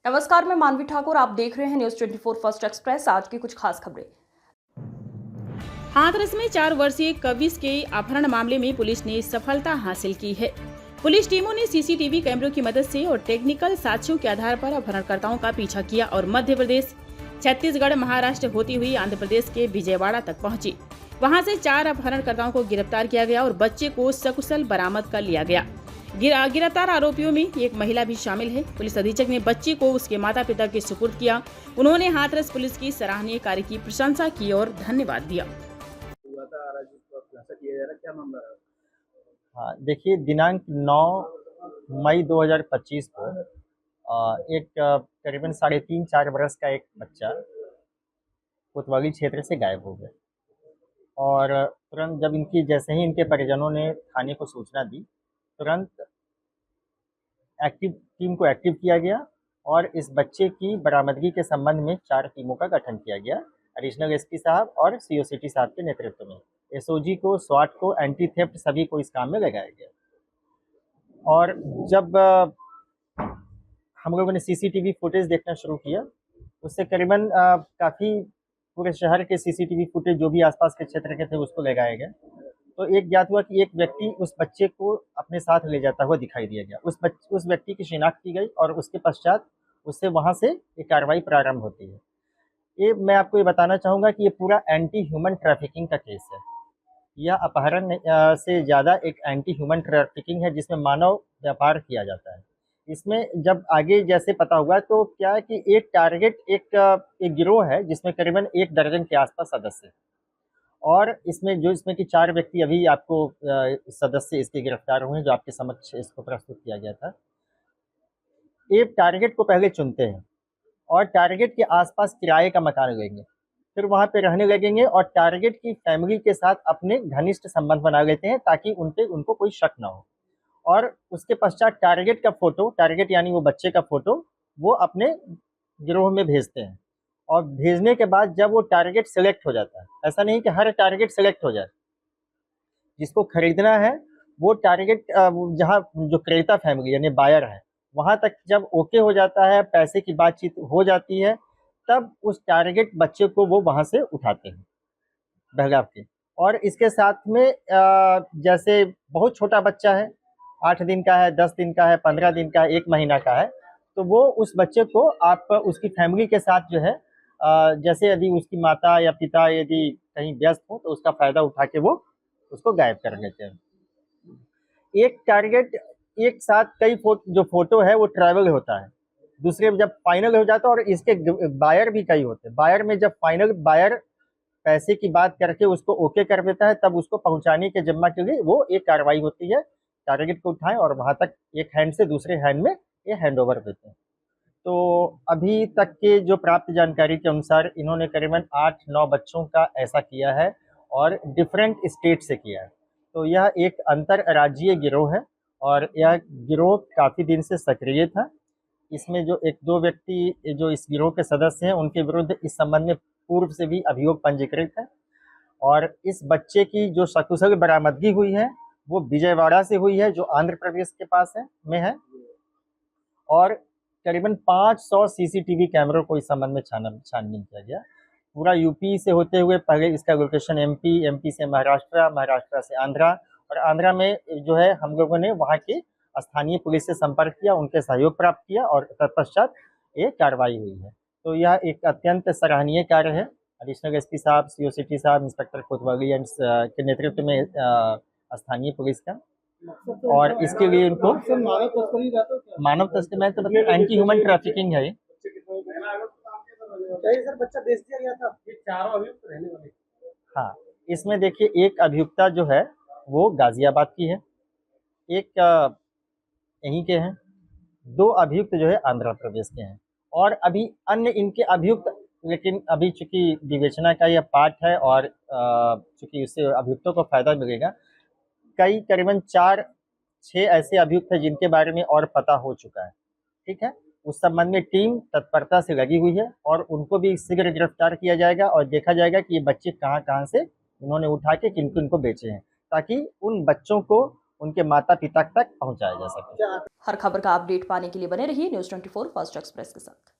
नमस्कार, मैं मानवी ठाकुर। आप देख रहे हैं न्यूज 24 फर्स्ट एक्सप्रेस। आज की कुछ खास खबरें। हाथरस में 4 वर्षीय कविश के अपहरण मामले में पुलिस ने सफलता हासिल की है। पुलिस टीमों ने सीसीटीवी कैमरों की मदद से और टेक्निकल साक्ष्यों के आधार पर अपहरणकर्ताओं का पीछा किया और मध्य प्रदेश, छत्तीसगढ़, महाराष्ट्र होती हुई आंध्र प्रदेश के विजयवाड़ा तक पहुंची। वहां से 4 अपहरणकर्ताओं को गिरफ्तार किया गया और बच्चे को सकुशल बरामद कर लिया गया। गिरफ्तार आरोपियों में एक महिला भी शामिल है। पुलिस अधीक्षक ने बच्चे को उसके माता पिता के सुपुर्द किया। उन्होंने हाथरस पुलिस की सराहनीय कार्य की प्रशंसा की और धन्यवाद दिया। क्या मामला है? हाँ, देखिए दिनांक 9 मई 2025 को एक करीबन 3.5-4 बरस का एक बच्चा कोतवाली क्षेत्र से गायब हो गया और तुरंत जब जैसे ही इनके परिजनों ने थाने को सूचना दी, तुरंत टीम को एक्टिव किया गया और इस बच्चे की बरामदगी के संबंध में 4 टीमों का गठन किया गया। एडिशनल एसपी साहब और सीओसीटी साहब के नेतृत्व में एसओजी को, स्वाट को, एंटी थेफ्ट सभी को इस काम में लगाया गया। और जब हम लोगों ने सीसीटीवी फुटेज देखना शुरू किया, उससे करीबन काफ़ी पूरे शहर के सीसीटीवी फुटेज जो भी आसपास के क्षेत्र के थे उसको लगाया गया। तो एक ज्ञात हुआ कि एक व्यक्ति उस बच्चे को अपने साथ ले जाता हुआ दिखाई दिया गया। उस व्यक्ति की शिनाख्त की गई और उसके पश्चात उससे वहाँ से एक कार्रवाई प्रारंभ होती है। ये मैं आपको ये बताना चाहूँगा कि ये पूरा एंटी ह्यूमन ट्रैफिकिंग का केस है। यह अपहरण से ज़्यादा एक एंटी ह्यूमन ट्रैफिकिंग है जिसमें मानव व्यापार किया जाता है। इसमें जब आगे जैसे पता हुआ तो क्या है कि एक टारगेट एक गिरोह है जिसमें करीबन 1 दर्जन के आसपास सदस्य, और इसमें कि 4 व्यक्ति अभी आपको सदस्य इसके गिरफ्तार हुए हैं जो आपके समक्ष इसको प्रस्तुत किया गया था। एक टारगेट को पहले चुनते हैं और टारगेट के आसपास किराए का मकान लेंगे, फिर वहाँ पे रहने लगेंगे और टारगेट की फैमिली के साथ अपने घनिष्ठ संबंध बना लेते हैं ताकि उनको कोई शक ना हो। और उसके पश्चात टारगेट का फोटो, टारगेट यानी वो बच्चे का फोटो, वो अपने गिरोह में भेजते हैं। और भेजने के बाद जब वो टारगेट सेलेक्ट हो जाता है, ऐसा नहीं कि हर टारगेट सेलेक्ट हो जाए, जिसको खरीदना है वो टारगेट जहाँ जो क्रेता फैमिली यानी बायर है वहाँ तक जब ओके हो जाता है, पैसे की बातचीत हो जाती है, तब उस टारगेट बच्चे को वो वहाँ से उठाते हैं बहलाव के। और इसके साथ में जैसे बहुत छोटा बच्चा है, 8 दिन का है, 10 दिन का है, 15 दिन का है, 1 महीना का है, तो वो उस बच्चे को आप उसकी फैमिली के साथ जो है जैसे यदि उसकी माता या पिता यदि कहीं व्यस्त हो तो उसका फ़ायदा उठा के वो उसको गायब कर देते हैं। एक टारगेट एक साथ कई जो फोटो है वो ट्रैवल होता है, दूसरे जब फाइनल हो जाता है, और इसके बायर भी कई होते हैं। बायर में जब फाइनल बायर पैसे की बात करके उसको ओके कर देता है, तब उसको पहुंचाने के जिम्मा के लिए वो एक कार्रवाई होती है, टारगेट को उठाएं और वहां तक एक हैंड से दूसरे हैंड में ये हैंड ओवर देते हैं। तो अभी तक के जो प्राप्त जानकारी के अनुसार इन्होंने करीबन 8-9 बच्चों का ऐसा किया है और डिफरेंट स्टेट से किया है। तो यह एक अंतर्राज्यीय गिरोह है और यह गिरोह काफ़ी दिन से सक्रिय था। इसमें जो 1-2 व्यक्ति जो इस गिरोह के सदस्य हैं उनके विरुद्ध इस संबंध में पूर्व से भी अभियोग पंजीकृत है। और इस बच्चे की जो सकुशल बरामदगी हुई है वो विजयवाड़ा से हुई है, जो आंध्र प्रदेश के पास है। और करीबन 500 सीसीटीवी कैमरों को इस संबंध में छानबीन किया गया। पूरा यूपी से होते हुए पहले इसका लोकेशन एमपी से महाराष्ट्र से आंध्रा, और आंध्रा में जो है हम लोगों ने वहाँ की स्थानीय पुलिस से संपर्क किया, उनके सहयोग प्राप्त किया और तत्पश्चात ये कार्रवाई हुई है। तो यह एक अत्यंत सराहनीय कार्य है। एडिशनल एसपी साहब, सीओसीटी साहब, इंस्पेक्टर कोतवाली के नेतृत्व में स्थानीय पुलिस का, और इसके लिए इनको मानव तस्करी में तो मतलब एंटी ह्यूमन ट्रैफिकिंग है ये। बच्चा बेच दिया गया था, ये चारों अभियुक्त रहने वाले। हाँ, इसमें देखिए एक अभियुक्ता जो है वो गाजियाबाद की है, एक यहीं के हैं, 2 अभियुक्त जो है आंध्र प्रदेश के हैं, और अभी अन्य इनके अभियुक्त, लेकिन अभी चूंकि विवेचना का यह पार्ट है और चूंकि उससे अभियुक्तों को फायदा मिलेगा, कई करीबन 4-6 ऐसे अभियुक्त हैं जिनके बारे में और पता हो चुका है। ठीक है, उस संबंध में टीम तत्परता से लगी हुई है और उनको भी शीघ्र गिरफ्तार किया जाएगा और देखा जाएगा कि ये बच्चे कहाँ से इन्होंने उठा के किनको बेचे हैं, ताकि उन बच्चों को उनके माता पिता तक पहुंचाया जा सके। हर खबर का अपडेट पाने के लिए बने रहिए न्यूज़ 24 फर्स्ट एक्सप्रेस के साथ।